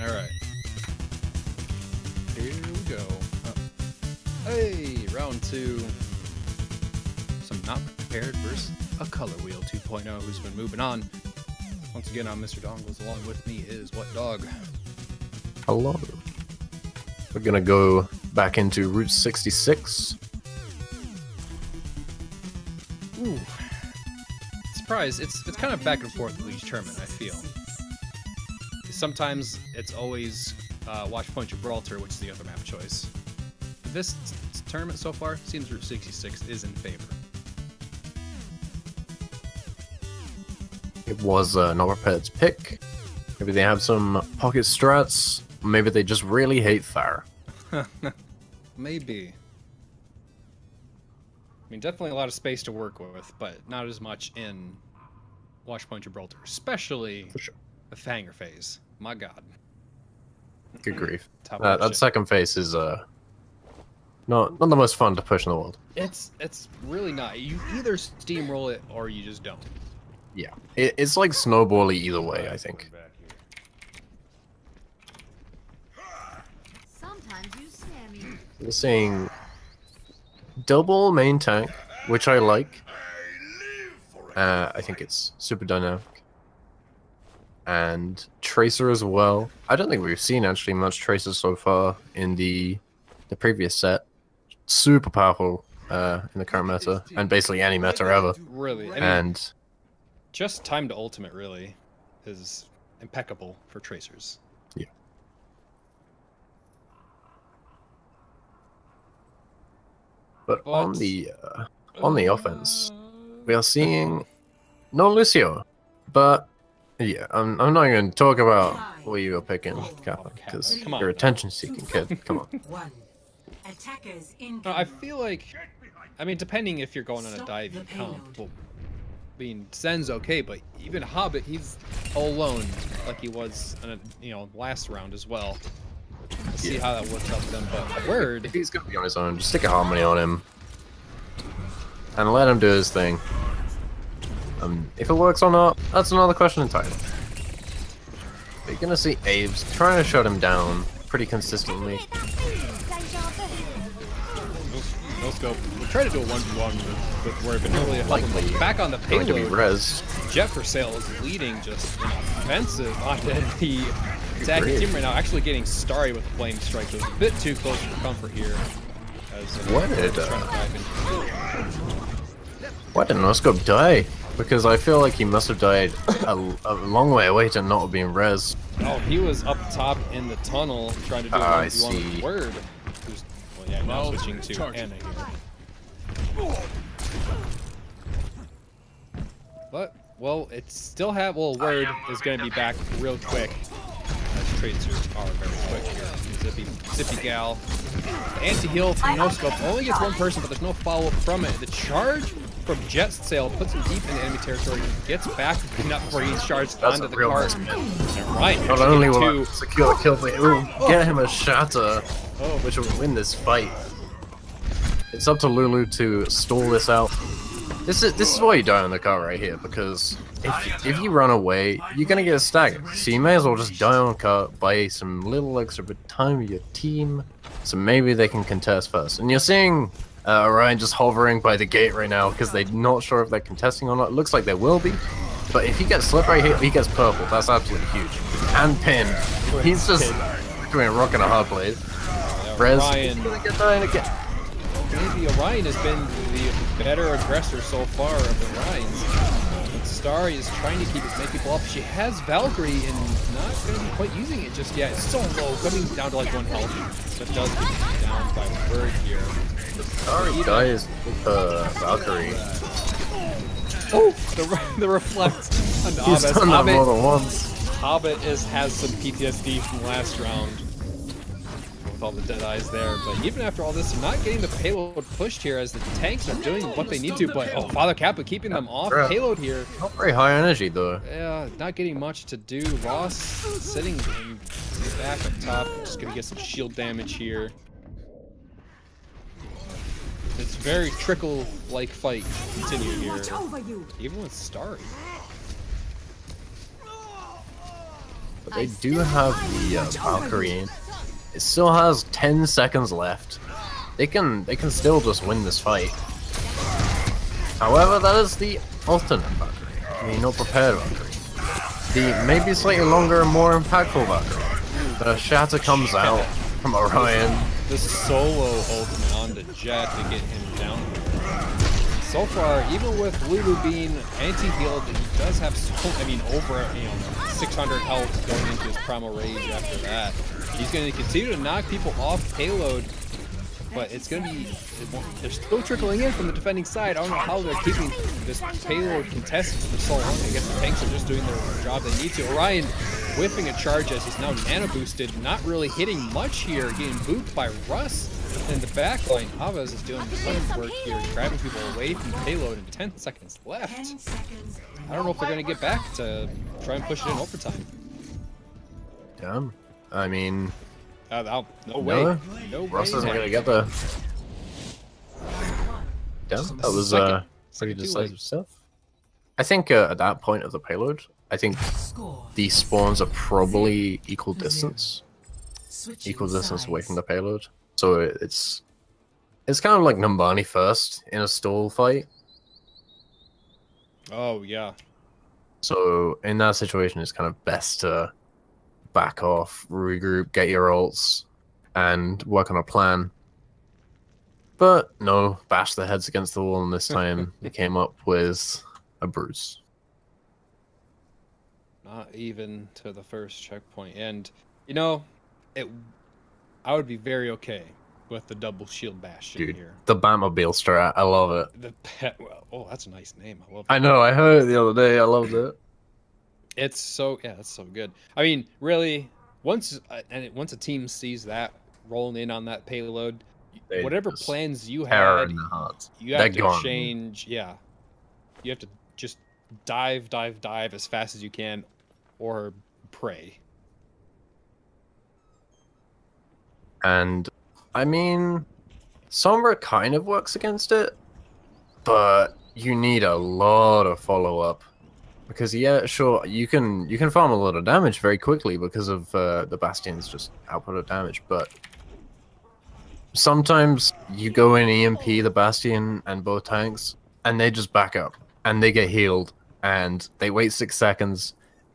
Alright. Here we go. Hey, round 2. Some not prepared versus a Color Wheel 2.0 who's been moving on. Once again, I'm Mr. Dongles. Along with me is What Dog? Hello. We're gonna go back into Route 66. Ooh. Surprise, it's kind of back and forth with each tournament, I feel. Sometimes it's always Watchpoint Gibraltar, which is the other map choice. This tournament so far seems Route 66 is in favor. It was not prepared's pick. Maybe they have some pocket strats. Maybe they just really hate fire. Maybe. I mean, definitely a lot of space to work with, but not as much in Watchpoint Gibraltar, especially For sure. the Fanger phase. My God. Good grief. Top That shit. second phase is not the most fun to push in the world. It's really not. You either steamroll it or you just don't. Yeah, it's like snowbally either way, I think. Sometimes you scare me. We're seeing double main tank, which I like. I think it's super dynamic. And Tracer as well. I don't think we've seen actually much Tracer so far in the previous set. Super powerful in the current meta, and basically any meta ever. Really. I mean, And just time to ultimate really is impeccable for Tracers. yeah. But on the offense, we are seeing no Lucio, but yeah, I'm not going to talk about what you were picking, Kappa, because Come on. you're attention-seeking kid. Come on. Attackers I feel like, I mean, depending if you're going on a diving comp, well, I mean, Zen's okay, but even Hobbit, he's all alone, like he was in a, last round as well. We'll see how that works out with them, but Word, If he's going to be on his own, just stick a harmony on him and let him do his thing. If it works or not, that's another question entirely. But you're going to see Abe's trying to shut him down pretty consistently. no scope. We tried to do a 1v1 with Word, but not really helping. Likely But back on the going to be payload, res. Jet for Sale is leading just an offensive onto the attacking grief. team right now, actually getting Starry with Flame Strike. It was a bit too close for comfort here. As, What did, trying to dive in. Why didn't Noscope die? Because I feel like he must have died a long way away to not being res. Oh, he was up top in the tunnel trying to do I 1v1 with see. Word. Who's, well, yeah, now switching to Anna here. But, well, it's still Word is going to be back real quick. As Tracers are very quick here. Zippy Gal. The anti-heal from No Scope only gets one person, but there's no follow-up from it. The charge from Jet Sail puts him deep in the enemy territory. He gets back enough before he charges That's onto a the real cart. miss. And Ryan Not actually only get will two. it secure the kill, but it will get him a shatter, which will win this fight. It's up to Lulu to stall this out. This is why you die on the car right here, because if you run away, you're gonna get staggered. So you may as well just die on the car, buy some little extra bit of time with your team, so maybe they can contest first. And you're seeing Orion just hovering by the gate right now because they're not sure if they're contesting or not. It looks like they will be, but if he gets slip right here, he gets purple. That's absolutely huge. And pinned. He's just doing a rock and a hard blade. Rez, he's Orion. gonna get dying again. Maybe Orion has been the better aggressor so far of the Ryans. But Starry is trying to keep as many people up. She has Valkyrie and not going to be quite using it just yet. It's so low, coming down to like 1 health. But does get down by Word here. Sorry, guys, with Valkyrie. Oh, the reflect on the He's done that more than once. Hobbit has some PTSD from last round. With all the dead eyes there, but even after all this, they're not getting the payload pushed here as the tanks are doing what they need to, but Father Kappa keeping them off payload here. Not very high energy though. Yeah, not getting much to do. Ross sitting in back up top, just gonna get some shield damage here. It's very trickle-like fight continue here, even with Starry. but they do have the Valkyrie in. It still has 10 seconds left. They can still just win this fight. However, that is the alternate Valkyrie, the not prepared Valkyrie. The maybe slightly longer and more impactful Valkyrie. But a Shatter comes out from Orion. The solo ultimate onto Jet to get him down. So far, even with Lulu being anti-healed, he does have over 600 health going into his Primal Rage after that. He's going to continue to knock people off payload, but it's going to be, they're still trickling in from the defending side. I don't know how they're keeping this payload contested for so long. I guess the tanks are just doing their job they need to. Orion whiffing a charge as he's now nano boosted, not really hitting much here, getting booped by Russ. In the backline, Havas is doing some work here, grabbing people away from the payload, and 10 seconds left. I don't know if they're going to get back to try and push it in overtime. Damn. I mean... no way. No way. Russ isn't going to get the... Damn, that was pretty decisive stuff. I think at that point of the payload, I think the spawns are probably equal distance. Equal distance away from the payload. So it's kind of like Numbani first in a stall fight. Oh, yeah. So in that situation, it's kind of best to back off, regroup, get your ults, and work on a plan. But no, bash their heads against the wall, and this time they came up with a bruise. Not even to the first checkpoint. And, I would be very okay with the double shield bastion. Dude, here. The Batmobile strat, I love it. Oh, that's a nice name. I love it. I know, I heard it the other day. I loved it. It's so good. I mean, really, once a team sees that rolling in on that payload, whatever plans you had, you have to change. Yeah, you have to just dive as fast as you can, or pray. And I mean, Sombra kind of works against it, but you need a lot of follow-up. Because yeah, sure, you can farm a lot of damage very quickly because of the Bastion's just output of damage, but sometimes you go in EMP the Bastion and both tanks, and they just back up, and they get healed, and they wait 6 seconds,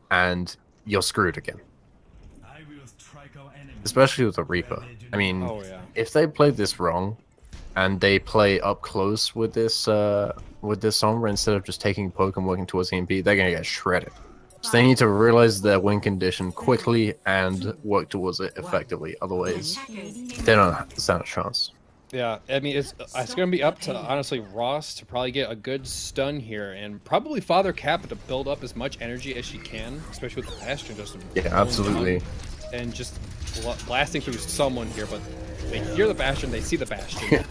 and you're screwed again. Especially with the Reaper. I mean, if they played this wrong, and they play up close with this Sombra instead of just taking poke and working towards EMP, they're gonna get shredded. So they need to realize their win condition quickly and work towards it effectively. Otherwise, they don't stand a chance. Yeah, I mean, it's gonna be up to honestly Ross to probably get a good stun here, and probably Father Kappa to build up as much energy as she can, especially with the Bastion just absolutely, and just blasting through someone here. But they hear the Bastion, they see the Bastion.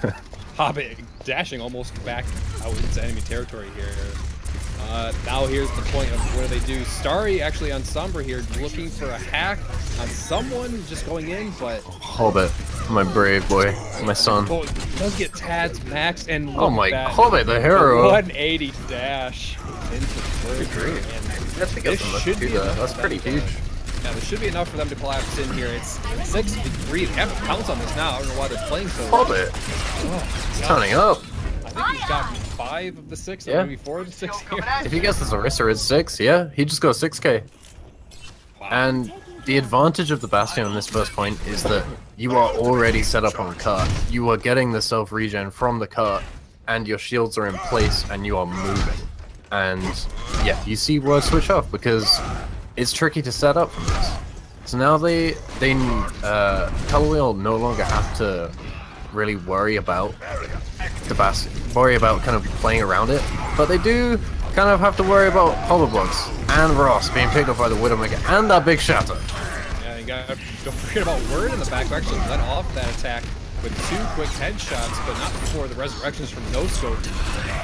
Hobbit dashing almost back out into enemy territory here. Now here's the point of what do they do. Starry actually on Sombra here, looking for a hack on someone, just going in, but... Hobbit, my brave boy, my son. Well, does get Tad's max, and oh my, Hobbit, the hero. 180 dash into the great. That's pretty huge. Yeah, there should be enough for them to collapse in here. It's 6-3. They have to pounce on this now. I don't know why they're playing so well. Hobbit. It's turning up. I think he's got 5 of the 6, or maybe 4 of the 6 here. If he gets this Orisa at 6, yeah, he just goes 6k. Wow. And the advantage of the Bastion on this first point is that you are already set up on cut. You are getting the self-regen from the cut, and your shields are in place, and you are moving. And yeah, you see word switch off because it's tricky to set up from this. So now Color will no longer have to really worry about the Bastion, kind of playing around it, but they do kind of have to worry about Hollow Blocks and Ross being picked up by the Widowmaker and that big Shatter. Yeah, you gotta don't forget about Word in the back, who actually let off that attack with 2 quick headshots, but not before the resurrections from No Scope,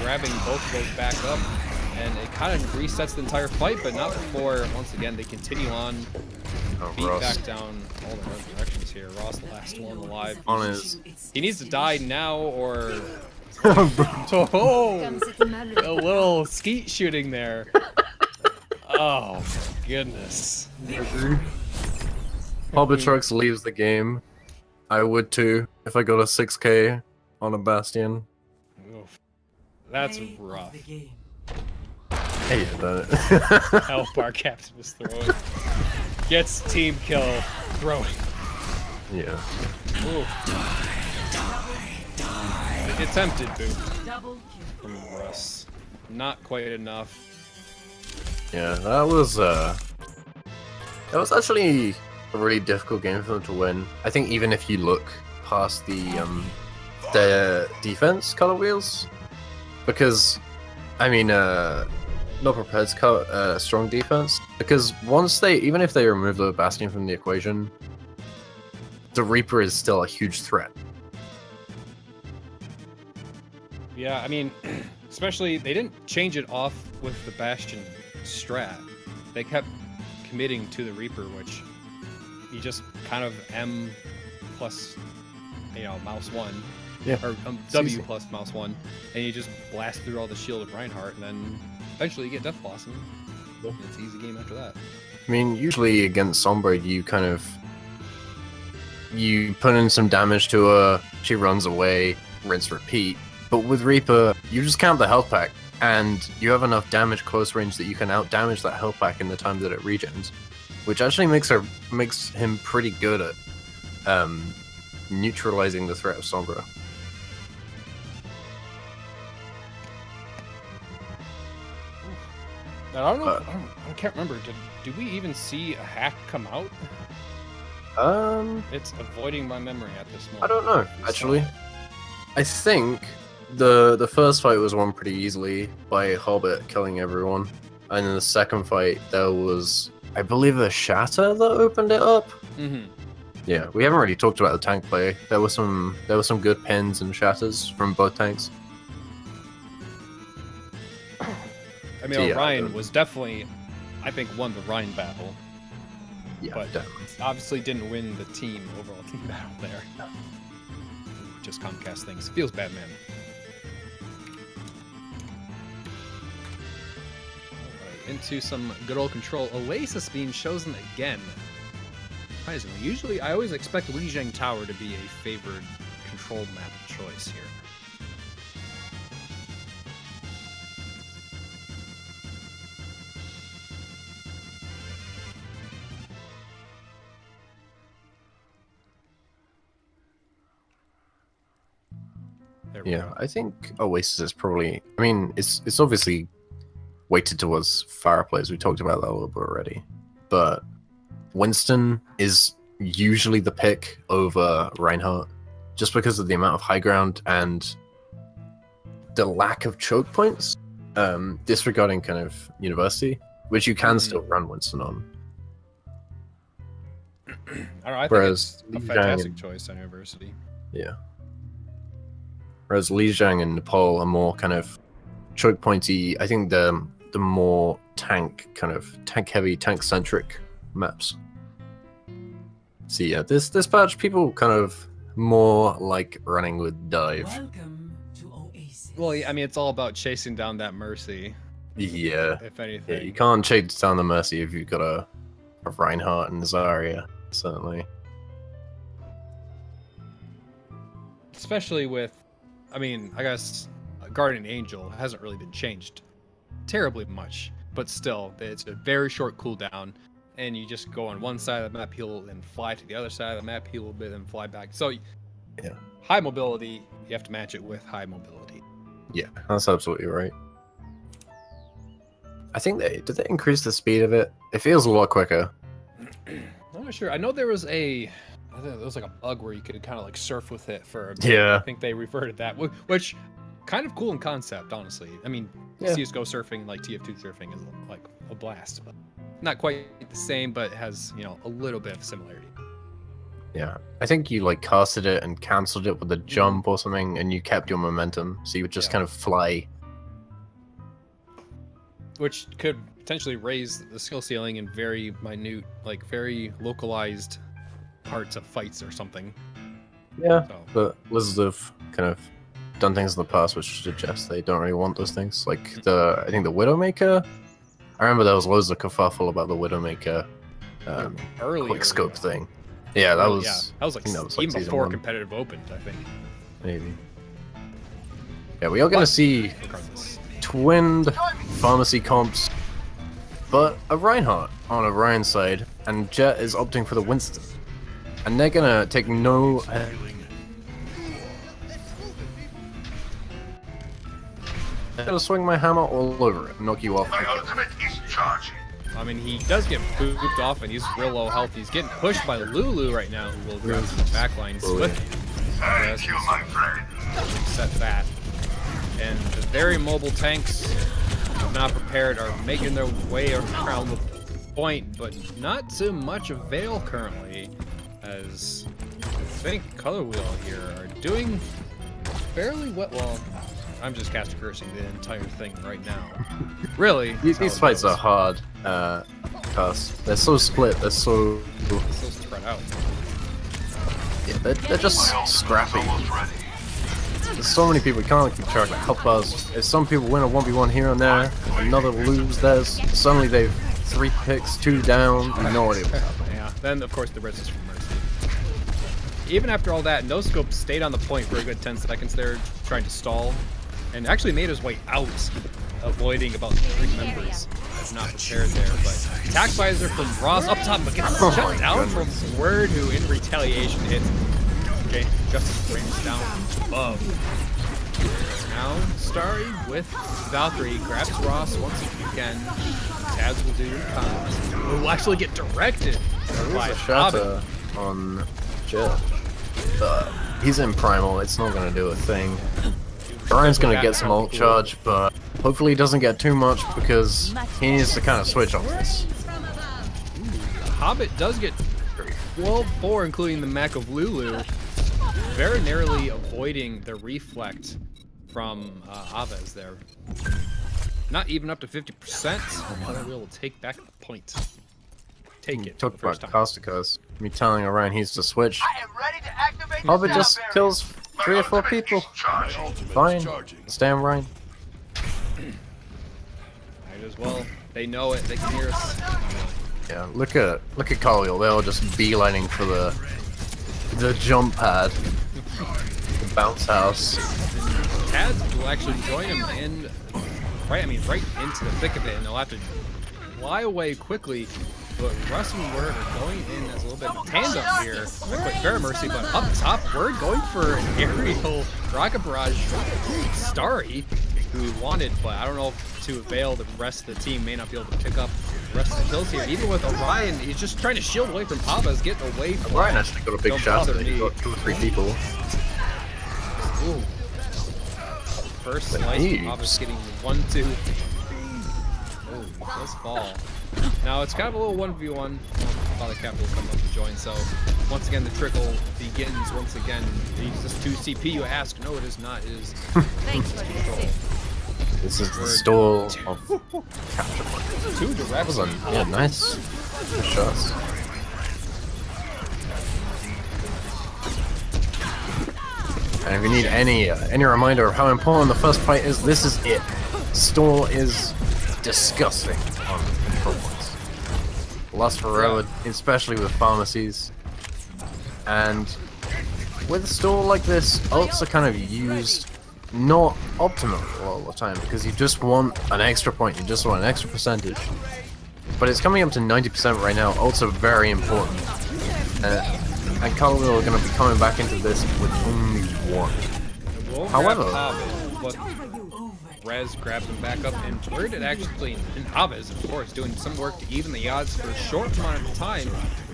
grabbing both of those back up. And it kind of resets the entire fight, but not before, once again, they continue on, beat back down all the resurrections here. Ross, the last one alive. He needs to die now, or... a little skeet shooting there. Oh my goodness. Hobbitrucks leaves the game. I would too if I got a 6k on a Bastion. Oof. That's rough. Hey, you done it. Hellfire Captain was throwing. Gets team kill throwing. Yeah. Ooh. The attempted boot from Russ. Not quite enough. Yeah, that was actually a really difficult game for them to win. I think even if you look past their defense color wheels, because I mean not prepared's strong defense, because even if they remove the Bastion from the equation, the Reaper is still a huge threat. Yeah, I mean, especially they didn't change it off with the Bastion strat. They kept committing to the Reaper, which you just kind of M plus, mouse 1. Yeah. Or W plus mouse 1, and you just blast through all the shield of Reinhardt, and then eventually you get Death Blossom. Yeah. It's an easy game after that. I mean, usually against Sombra, you put in some damage to her, she runs away, rinse, repeat. But with Reaper, you just count the health pack, and you have enough damage close range that you can out-damage that health pack in the time that it regens, which actually makes him pretty good at neutralizing the threat of Sombra. Now, I don't know. I can't remember. Did we even see a hack come out? It's avoiding my memory at this moment. I don't know, actually. I think the first fight was won pretty easily by Hobbit killing everyone, and in the second fight there was, I believe, a shatter that opened it up. Mm-hmm. Yeah, we haven't really talked about the tank play. There were some good pins and shatters from both tanks. I mean, Orion was definitely, I think, won the Rhine battle. Yeah, but definitely. Obviously didn't win the overall team battle there. Just Comcast things. Feels bad, man. Alright, into some good old control. Oasis being chosen again. Surprisingly. Usually, I always expect Lijiang Tower to be a favored control map choice here. Yeah, I think Oasis is probably. I mean, it's obviously weighted towards Fireplace. We talked about that a little bit already, but Winston is usually the pick over Reinhardt, just because of the amount of high ground and the lack of choke points. Disregarding kind of University, which you can still run Winston on. I don't know. I Whereas think it's a fantastic choice on University. Yeah. Whereas Lijiang and Nepal are more kind of choke pointy. I think the more tank heavy, tank centric maps. So yeah, this patch people kind of more like running with dive. Welcome to Oasis. Well, yeah, I mean, it's all about chasing down that Mercy. Yeah. If anything. Yeah, you can't chase down the Mercy if you've got a Reinhardt and Zarya, certainly. Especially with, I mean, I guess Guardian Angel hasn't really been changed terribly much, but still, it's a very short cooldown, and you just go on one side of the map, heal, and fly to the other side of the map, heal a bit, and fly back. So, yeah, high mobility, you have to match it with high mobility. Yeah, that's absolutely right. I think did they increase the speed of it? It feels a lot quicker. I'm not sure. I know there was like a bug where you could kind of like surf with it for a bit. Yeah. I think they reverted that, which kind of cool in concept, honestly. I mean, yeah. CSGO surfing, like TF2 surfing, is like a blast. But not quite the same, but it has, a little bit of similarity. Yeah, I think you like casted it and cancelled it with a jump or something, and you kept your momentum, so you would just kind of fly. Which could potentially raise the skill ceiling in very minute, like very localized parts of fights or something. Yeah, but Blizzard have kind of done things in the past which suggest they don't really want those things. Like I think the Widowmaker I remember there was loads of kerfuffle about the Widowmaker Earlier, quick scope thing. Yeah, that was. Yeah, that was like, I think that was like even season before 1. competitive opened, I think. Maybe. Yeah, we are gonna see Regardless. twinned pharmacy comps, but a Reinhardt on Orion's side, and Jet is opting for the Winston. And they're gonna take no. I'm gonna swing my hammer all over it and knock you off. My ultimate is charging. I mean, he does get booped off, and he's real low health. He's getting pushed by Lulu right now, who will grab the backline swift. Thank you, my friend. Reset that. And the very mobile tanks, not prepared, are making their way around the point, but not too much avail currently, as I think Color Wheel here are doing fairly well. Well, I'm just caster cursing the entire thing right now. Really? These fights are hard, cause they're so split, they're so... so spread out. Yeah, they're just scrappy. Almost ready. There's so many people, we can't keep track of health bars. If some people win a 1v1 here and there, another lose theirs, suddenly they've 3 picks, 2 down, no idea what's happening. Yeah, then of course the rest is from Mercy. Even after all that, No Scope stayed on the point for a good 10 seconds there, trying to stall, and actually made his way out, avoiding about 3 members. Not prepared there, but attack visor from Ross up top, but gets shut down from Word, who in retaliation hits. Okay, Justice brings down above. Now Starry with Valkyrie grabs Ross once again. Tabs will do cons. Will actually get directed by There's a shatter Hobbit. on Jet. He's in primal, it's not gonna do a thing. Brian's gonna get some ult charge, but hopefully he doesn't get too much because he needs to kind of switch off this. Hobbit does get 12-4, including the mech of Lulu, very narrowly avoiding the reflect from Aves there. Not even up to 50%. Color Wheel will take back the point. Take it. Talk for the about first time. Causticus. Me telling Orion he's to switch. I am ready to activate Hobbit the just sound kills barrier. 3 or 4 My ultimate people. is charging. Fine. Stay on Ryan. Might as well. They know it. They can hear us. Yeah, look at Colliel. They're all just beelining for the jump pad, the bounce house. Tads will actually join him in, right into the thick of it, and they'll have to fly away quickly. But Russ and Word are going in as a little bit of a tandem here. Not quite fair Mercy, but up top, Word going for an aerial rocket barrage. Starry, who he wanted, but I don't know if to avail. The rest of the team may not be able to pick up the rest of the kills here. Even with Orion, he's just trying to shield away from Pavas, getting away from Orion actually got a big Don't shot bother at it. He me. got 2 or 3 people. Ooh. First The slice, heaves. Pavas getting 1-2. Oh, does fall. Now it's kind of a little 1v1. Father Cap will come up to join, so once again the trickle begins once again. Is this 2 CP you ask? No, it is not. It is This is the stall of capture point. 2 direct. Yeah, nice. Good shots. And if you need any reminder of how important the first fight is, this is it. Stall is disgusting on control points. Lasts forever, especially with pharmacies. And with a stall like this, ults are kind of used not optimally all the time because you just want an extra point, you just want an extra percentage. But it's coming up to 90% right now. Ults are very important. And Colorado are going to be coming back into this with only 1. However, but Rez grabs him back up, and Word it actually, and Aves, of course, doing some work to even the odds for a short amount of time.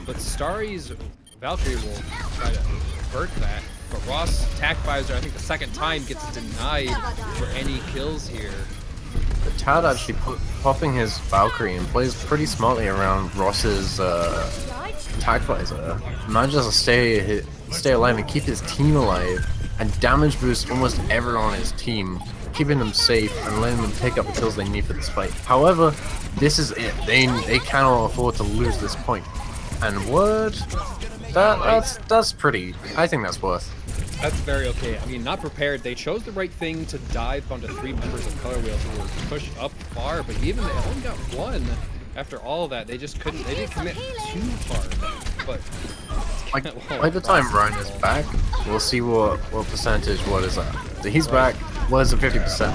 But Starry's Valkyrie will try to avert that. But Ross attack visor, I think the second time, gets denied for any kills here. but Tad actually popping his Valkyrie and plays pretty smartly around Ross's attack visor. Manages to stay alive and keep his team alive and damage boost almost everyone on his team, keeping them safe and letting them pick up the kills they need for this fight. However, this is it. They cannot afford to lose this point. And Word, that's pretty. I think that's worth. That's very okay. I mean, not prepared. They chose the right thing to dive onto 3 members of Color Wheel who were pushed up far, but even they only got 1. After all of that, they just couldn't. They didn't commit too hard. But By the time Ryan is back, we'll see what percentage. What is that? So he's back. What is it? 50%.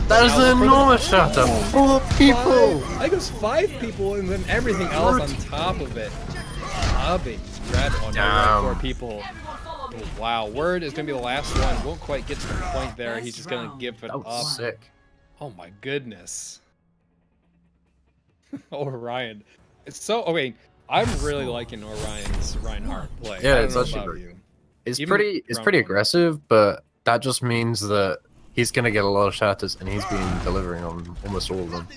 That is an enormous shatter. 4 people. I think it was 5 people, and then everything else on top of it. Hubbing, grab on 4 people. Wow, Word is gonna be the last one. Won't quite get to the point there. He's just gonna give it That up. was sick. Oh my goodness. Orion. It's so okay. I'm really liking Orion's Reinhardt play. Yeah, I don't it's know actually about great. you. It's Even pretty aggressive, but that just means that he's gonna get a lot of shatters, and he's been delivering on almost all of them.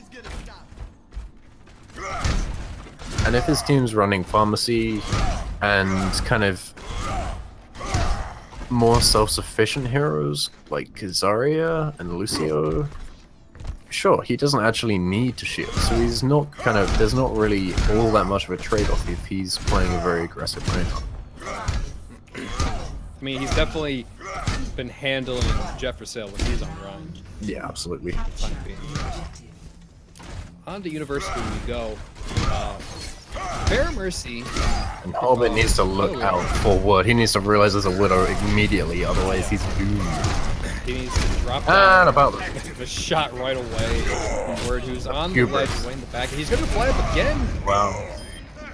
And if his team's running pharmacy and kind of more self-sufficient heroes like Zarya and Lucio, sure, he doesn't actually need to shield, so he's not there's not really all that much of a trade-off if he's playing a very aggressive lane. I mean, he's definitely been handling Jeff for sale when he's on Ryan. Yeah, absolutely. On to University we go. Fair Mercy. And Hobbit needs to look out for Wood. He needs to realize there's a Widow immediately, otherwise he's doomed. He needs to drop down. And about the shot right away. Word who's on the ledge, way in the back. He's gonna fly up again. Wow.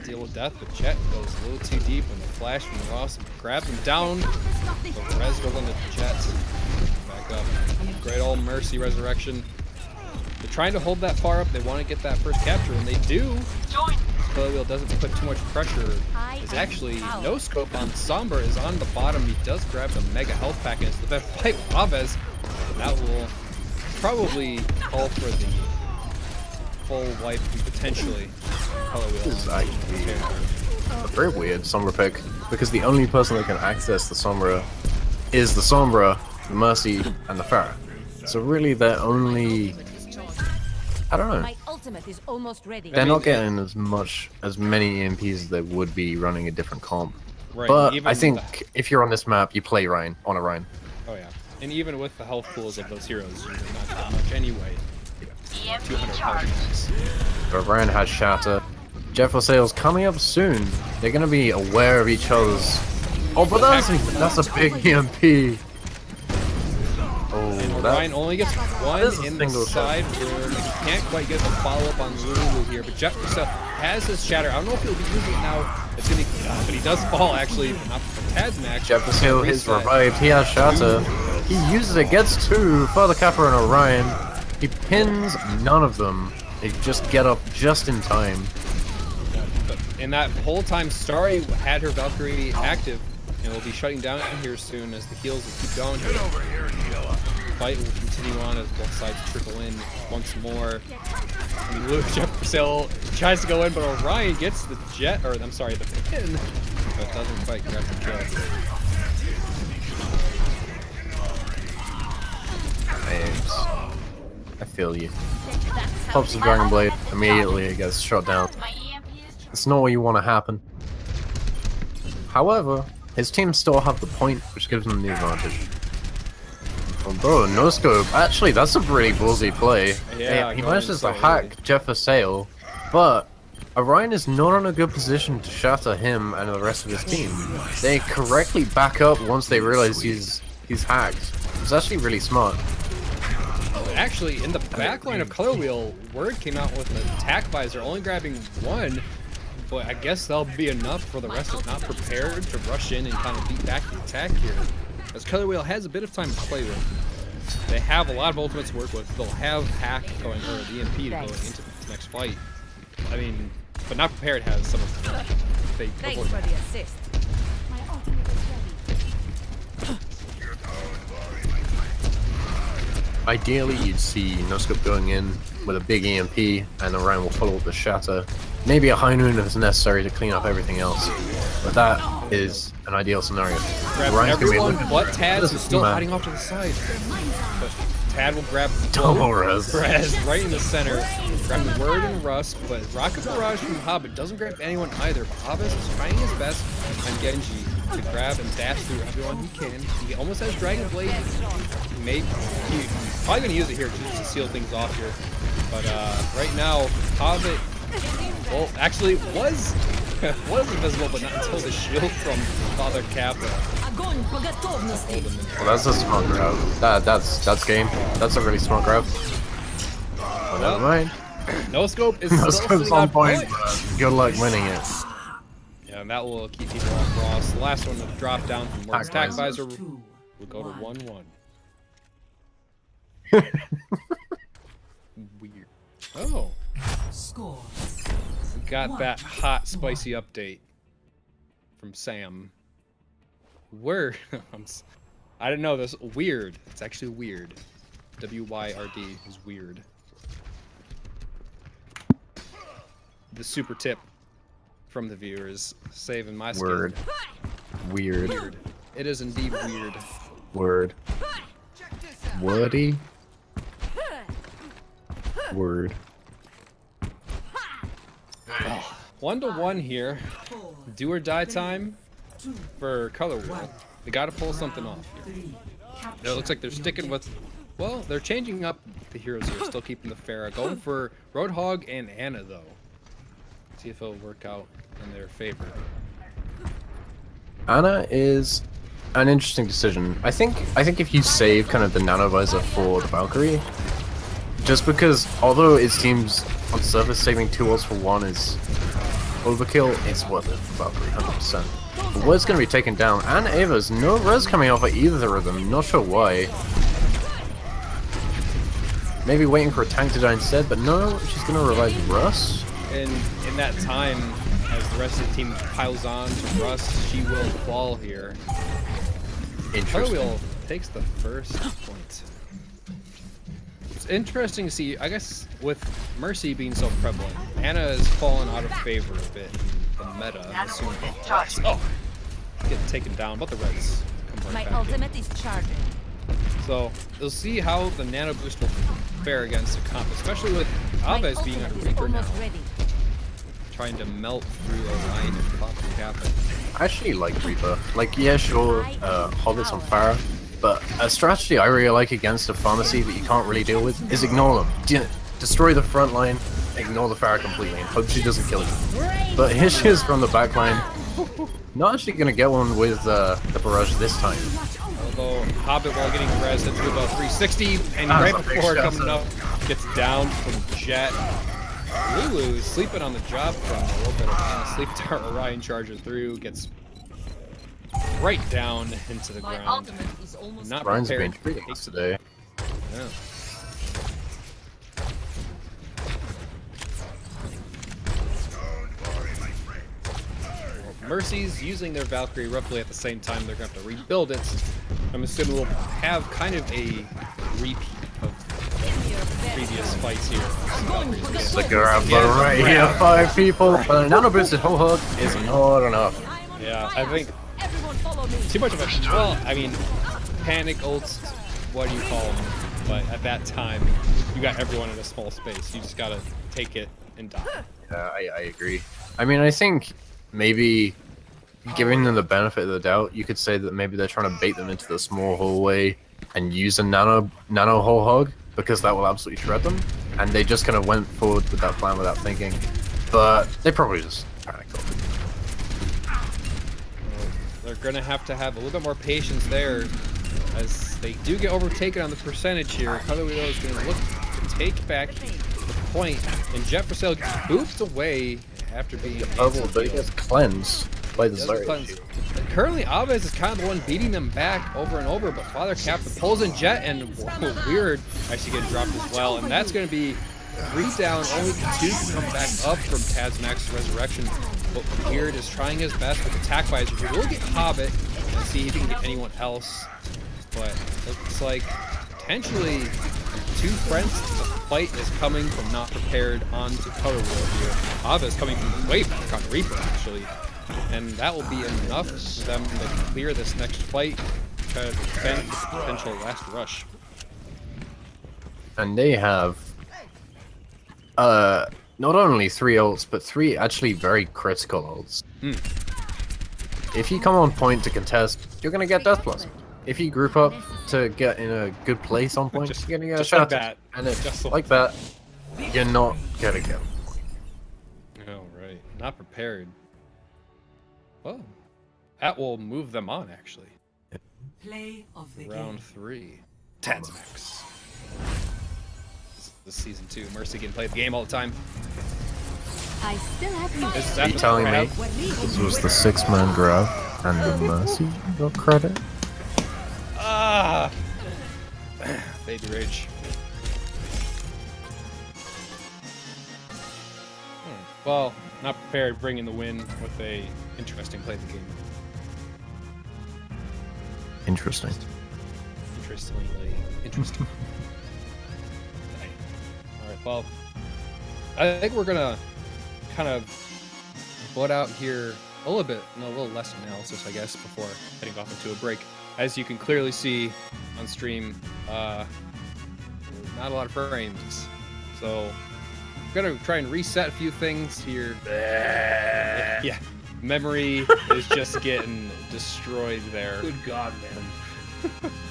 Deal with death, but Chet goes a little too deep when the flash from Ross grabs him down. But Rez goes on the Chet. Back up. Great old Mercy resurrection. They're trying to hold that far up. They want to get that first capture, and they do. Color Wheel doesn't put too much pressure. There's actually no scope on Sombra is on the bottom. He does grab the mega health pack, and it's the best fight with Aves. That will probably call for the full wipe potentially. Color Wheel. This is actually a very weird Sombra pick, because the only person that can access the Sombra is the Sombra, the Mercy, and the Pharah. So really they're only... I don't know. My ultimate is almost ready. They're not getting as many EMPs as they would be running a different comp. Right, But even I think if you're on this map, you play Ryan on a Ryan. Oh yeah, and even with the health pools of those heroes, you're not that much anyway. 200 health points. But Ryan has Shatter. Jeff Sales coming up soon. They're gonna be aware of each other's. Oh, but that's a big EMP. Oh, Ryan only gets one is a in the single side room. He can't quite get the follow-up on Lulu here, but Jeff has his shatter. I don't know if he'll be using it now. It's gonna, but he does fall actually. Not for Tad's match. Jeff Hill is revived. He has Shatter. He uses it, gets 2 for the Kappa and Orion. He pins none of them. They just get up just in time. But in that whole time, Starry had her Valkyrie active, and will be shutting down here soon as the heals will keep going. Get over here, fight will continue on as both sides trickle in once more. And Luke Jefferson tries to go in, but Orion gets the the pin, but doesn't quite grab the kill. I feel you. Pops the Dragon Blade, immediately it gets shot down. It's not what you want to happen. However, his team still have the point, which gives them the advantage. Although, no scope. Actually, that's a pretty ballsy play. Yeah, he manages to hack Jeff Sale, but Orion is not in a good position to shatter him and the rest of his team. They correctly back up once they realize he's hacked. It's actually really smart. Actually, in the back line of Color Wheel, Word came out with an attack visor, only grabbing 1. But I guess that'll be enough for the rest of not prepared to rush in and kind of beat back the attack here. As Color Wheel has a bit of time to play with. They have a lot of ultimates to work with. They'll have hack going, or the EMP going into the next fight. I mean, but not prepared has some of them. Thanks for the assist. My ultimate is ready. Ideally, you'd see no scope going in with a big EMP, and Orion will follow up the Shatter. Maybe a High Noon if it's necessary to clean up everything else. But that is an ideal scenario. Grab everyone but Tad, who's still hiding off to the side. But Tad will grab Rez right in the center. Grabbing Word and Russ, but Rocket Barrage from Hobbit doesn't grab anyone either. But Hobbit is trying his best on Genji. to grab and dash through everyone he can. He almost has Dragon Blade. He's probably going to use it here just to seal things off here. But right now, Hobbit, well, actually was invisible, but not until the shield from Father Kappa. Well, that's a smart grab. That's game. That's a really smart grab. Oh, never mind. No scope is No still scope's sitting on on point. Good luck winning it. Yeah, and that will keep people off Ross. The last one to drop down from Lord's Attack Visor will go to 1-1. Weird. Oh. Score. We got that hot, spicy update from Sam. Word. I didn't know this. Weird. It's actually weird. W-Y-R-D is weird. The super tip from the viewers, saving my skin. Word. Weird. Weird. It is indeed weird. Word. Wordy. Word. 1-1 here. Do or die time for Color Wheel. They gotta pull something off here. It looks like they're sticking with, well, they're changing up the heroes here, still keeping the Pharah. Going for Roadhog and Anna though. See if it'll work out in their favor. Anna is an interesting decision. I think if you save kind of the nano visor for the Valkyrie, just because although it seems on surface saving 2 ults for 1 is overkill, it's worth it for Valkyrie, 100%. But word's gonna be taken down, and Ava's no res coming off of either of them, not sure why. Maybe waiting for a tank to die instead, but no, she's gonna revive Russ. And in that time, as the rest of the team piles on to Russ, she will fall here. Color Interesting. Wheel takes the first point. It's interesting to see, I guess, with Mercy being so prevalent, Anna has fallen out of favor a bit in the meta. I assume. Oh! Get taken down, but the reds come right My back in. ultimate is charging. So, you'll see how the Nano Boost will fare against the comp, especially with Alves being on ultimate is Reaper now. almost ready. Trying to melt through a line of Father Kappa. I actually like Reaper. Like, yeah, sure, Hobbit's on Pharah, but a strategy I really like against a pharmacy that you can't really deal with is ignore them. Destroy the front line, ignore the Pharah completely, and hope she doesn't kill you. But here she is from the back line. Not actually gonna get one with the barrage this time. Although Hobbit, while getting res into about 360, and right before coming up, gets down from Jet. Lulu is sleeping on the job from a little bit of a sleep dart. Orion charges through, gets right down into the ground. Not Ryan's prepared. been treating us today. Yeah. Mercy's using their Valkyrie roughly at the same time. They're going to have to rebuild it. I'm assuming we'll have kind of a repeat of previous fights here. The grab right here, 5 people. But a nano boosted whole hug is not enough. Yeah, I think Everyone follow me. too much of a, well, I mean, panic ults, what do you call them? But at that time, you got everyone in a small space. You just gotta take it and die. Yeah, I agree. I mean, I think maybe giving them the benefit of the doubt, you could say that maybe they're trying to bait them into the small hallway and use a nano whole hog, because that will absolutely shred them. And they just kind of went forward with that plan without thinking. But they probably just panicked off it. They're gonna have to have a little bit more patience there, as they do get overtaken on the percentage here. Color Wheel is gonna look to take back the point, and Jet for Sale gets booped away after being Bubble, but he gets cleansed by the Zarya. cleansed. Currently, Alves is kind of the one beating them back over and over, but Father Kappa pulls in Jet, and Weird actually getting dropped as well, and that's going to be 3 down, only 2 can come back up from Tazmax's Resurrection. But Weird is trying his best with Attack Visor. He will get Hobbit and see if he can get anyone else, but it looks like potentially 2 friends. The fight is coming from not prepared onto Color Wheel here. Alves coming from way back on Reaper, actually. And that will be enough for them to clear this next fight, try to defend the potential last rush. And they have not only 3 ults, but 3 actually very critical ults. If you come on point to contest, you're gonna get death plus. If you group up to get in a good place on point, you're gonna get just shattered. like that. And if Just like that, you're not gonna get. Oh, right. Not prepared. Well, that will move them on, actually. Play of the Round game. 3. Tanzmax. This is season 2. Mercy can play the game all the time. I still have you. This is Are you after telling the me grab. this was the 6-man grab and the Mercy got credit? Ah! Baby rage. Well, not prepared, bringing the win with a interesting play of the game. Interesting. Interesting. Alright, well, I think we're gonna kind of butt out here a little less analysis, I guess, before heading off into a break. As you can clearly see on stream, not a lot of frames. So, I'm gonna try and reset a few things here. Yeah, memory is just getting destroyed there. Good God, man.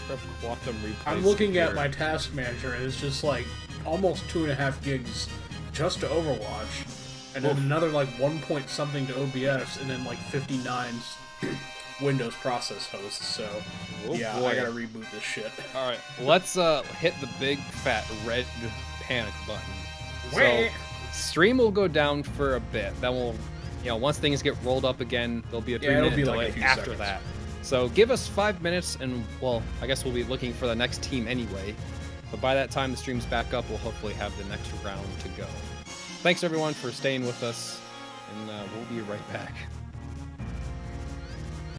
From quantum replay. I'm looking at here. my task manager and it's just like almost 2.5 gigs just to Overwatch, and then another like 1 point something to OBS, and then like 59 Windows process hosts. So Oh, yeah, boy. I gotta reboot this shit. All right, let's hit the big fat red panic button. So Wah. stream will go down for a bit. Then we'll, once things get rolled up again, there'll be a 3 it'll minute be like a delay few after seconds. that. So give us 5 minutes, and well, I guess we'll be looking for the next team anyway. But by that time the stream's back up, we'll hopefully have the next round to go. Thanks everyone for staying with us, and we'll be right back.